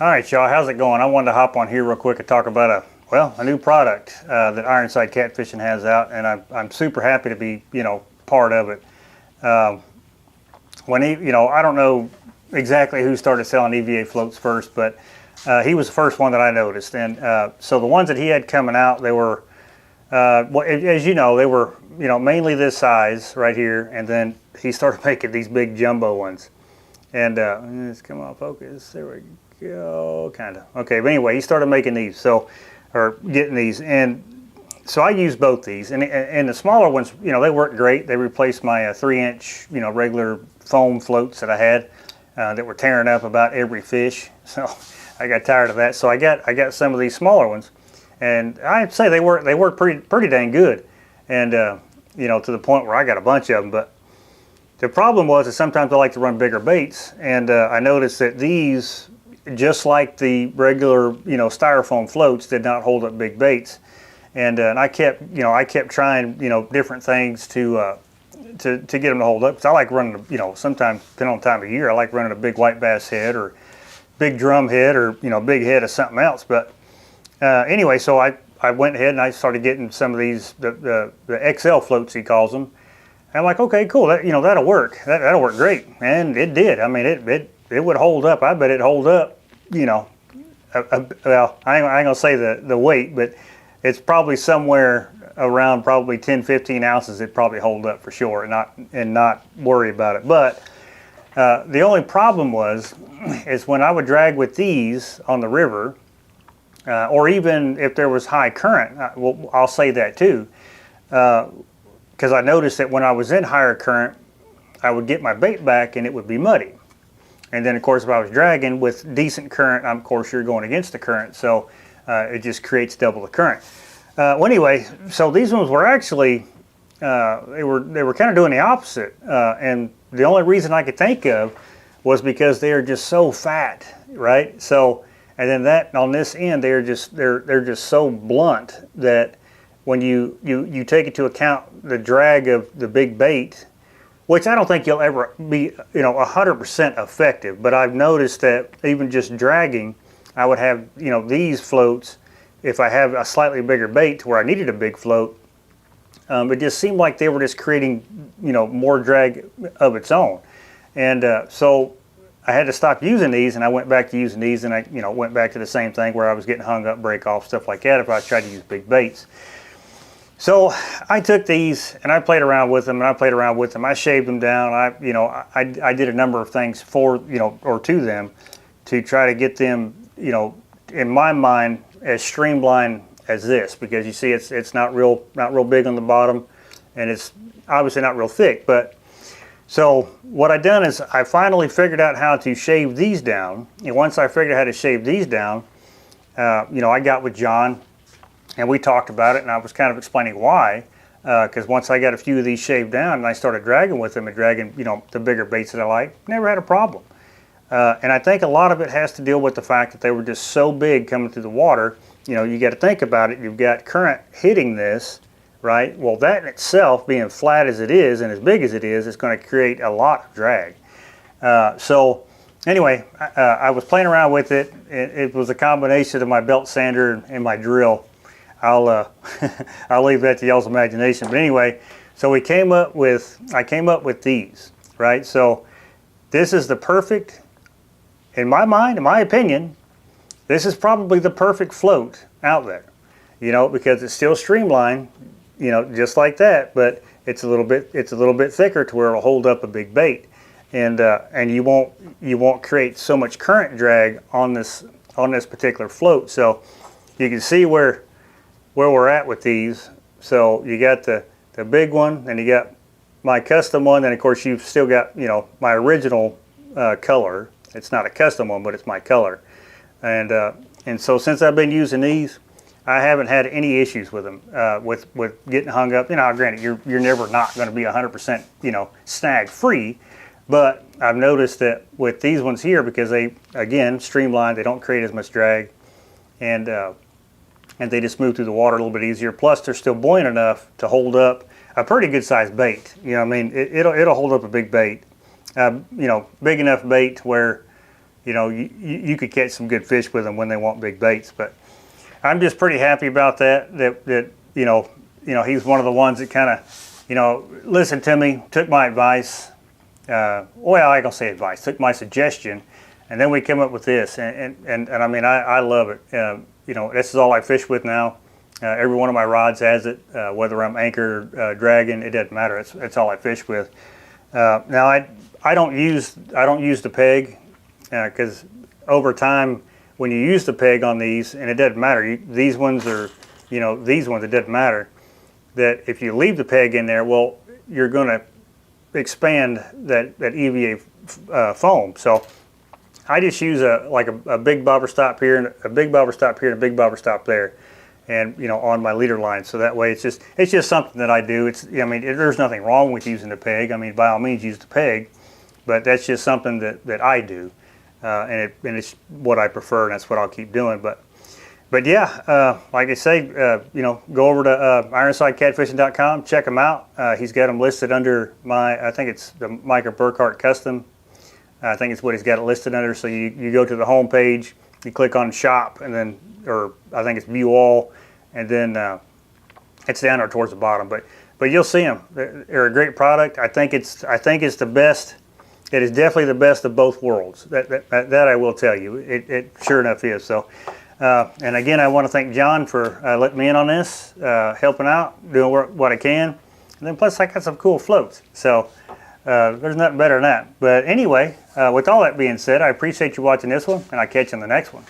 All right, y'all, how's it going? I wanted to hop on here real quick and talk about a new product that Ironside Catfishing has out, and I'm super happy to be, part of it. When I don't know exactly who started selling EVA floats first, but he was the first one that I noticed. And so the ones that he had coming out, they were, well, as you know, they were, mainly this size right here, and then he started making these big jumbo ones. And let's come on, focus. There we go, kind of. Okay, but anyway, he started making these, or getting these, and so I use both these. And the smaller ones, they work great. They replaced my 3-inch, regular foam floats that I had that were tearing up about every fish. So I got tired of that. So I got some of these smaller ones, and I'd say they work pretty dang good, and to the point where I got a bunch of them, but. The problem was that sometimes I like to run bigger baits, and I noticed that these, just like the regular, styrofoam floats, did not hold up big baits. And I kept trying, different things to get them to hold up. Because I like running, sometimes depending on the time of year, I like running a big white bass head or big drum head or big head of something else. But anyway, so I went ahead and I started getting some of these the XL floats, he calls them. I'm like, okay, cool. That'll work. That'll work great, and it did. I mean, it would hold up. I bet it hold up. Well, I ain't gonna say the weight, but it's probably somewhere around probably 10-15 ounces. It probably hold up for sure, and not worry about it. But the only problem is when I would drag with these on the river, or even if there was high current. Well, I'll say that too. Because I noticed that when I was in higher current, I would get my bait back and it would be muddy. And then, of course, if I was dragging with decent current, of course, you're going against the current, so it just creates double the current. Well, anyway, so these ones were actually, they were kind of doing the opposite. And the only reason I could think of was because they are just so fat, right? So, and then that on this end, they're just so blunt that when you take into account the drag of the big bait, which I don't think you'll ever be 100% effective, but I've noticed that even just dragging, I would have these floats, if I have a slightly bigger bait to where I needed a big float, it just seemed like they were just creating more drag of its own. And so I had to stop using these, and I went back to using these, and I went back to the same thing where I was getting hung up, break off, stuff like that if I tried to use big baits. So I took these and I played around with them, I shaved them down. I did a number of things for, or to them to try to get them, in my mind, as streamlined as this, because you see it's not real big on the bottom, and it's obviously not real thick. But so what I done is I finally figured out how to shave these down. And once I figured out how to shave these down, I got with John, and we talked about it, and I was kind of explaining why, because once I got a few of these shaved down and I started dragging with them and dragging, the bigger baits that I like, never had a problem. And I think a lot of it has to deal with the fact that they were just so big coming through the water. You got to think about it. You've got current hitting this, right? Well, that in itself, being flat as it is and as big as it is going to create a lot of drag. So anyway, I was playing around with it. It was a combination of my belt sander and my drill. I'll leave that to y'all's imagination. But anyway, so I came up with these, right? So this is the perfect, in my mind, in my opinion, this is probably the perfect float out there, because it's still streamlined, just like that, but it's a little bit thicker to where it'll hold up a big bait, and you won't create so much current drag on this particular float. So you can see where we're at with these. So you got the big one, and you got my custom one, and of course you've still got my original color. It's not a custom one, but it's my color. And so since I've been using these, I haven't had any issues with them, with getting hung up. Granted, you're never not going to be 100% snag free, but I've noticed that with these ones here, because they, again, streamlined, they don't create as much drag, and they just move through the water a little bit easier. Plus, they're still buoyant enough to hold up a pretty good sized bait. It'll hold up a big bait. Big enough bait where, you know, you could catch some good fish with them when they want big baits. But I'm just pretty happy about that. That you know, he's one of the ones that kind of, you know, listened to me, took my advice. Well, I ain't gonna say advice, took my suggestion, and then we came up with this. And I mean, I love it. You know, this is all I fish with now. Every one of my rods has it, whether I'm anchor, dragging, it doesn't matter. It's all I fish with. Now I don't use the peg because over time when you use the peg on these, and it doesn't matter. These ones are, you know, these ones, it doesn't matter. That if you leave the peg in there, well, you're going to expand that EVA foam. So I just use a big bobber stop here, and a big bobber stop here, and a big bobber stop there, and you know, on my leader line. So that way, it's just something that I do. I mean, there's nothing wrong with using the peg. I mean, by all means, use the peg, but that's just something that I do, and it's what I prefer, and that's what I'll keep doing. But yeah, like I say, you know, go over to IronsideCatfishing.com, check him out. He's got them listed under I think it's the Micka Burkhart Custom. I think it's what he's got it listed under. So you go to the home page, you click on shop, and then, or I think it's view all, and then it's down there towards the bottom. But you'll see them. They're a great product. I think it's the best. It is definitely the best of both worlds. That I will tell you. It sure enough is. So. And again, I want to thank John for letting me in on this, helping out, doing what I can. And then plus I got some cool floats. So there's nothing better than that. But anyway, with all that being said, I appreciate you watching this one, and I'll catch you in the next one.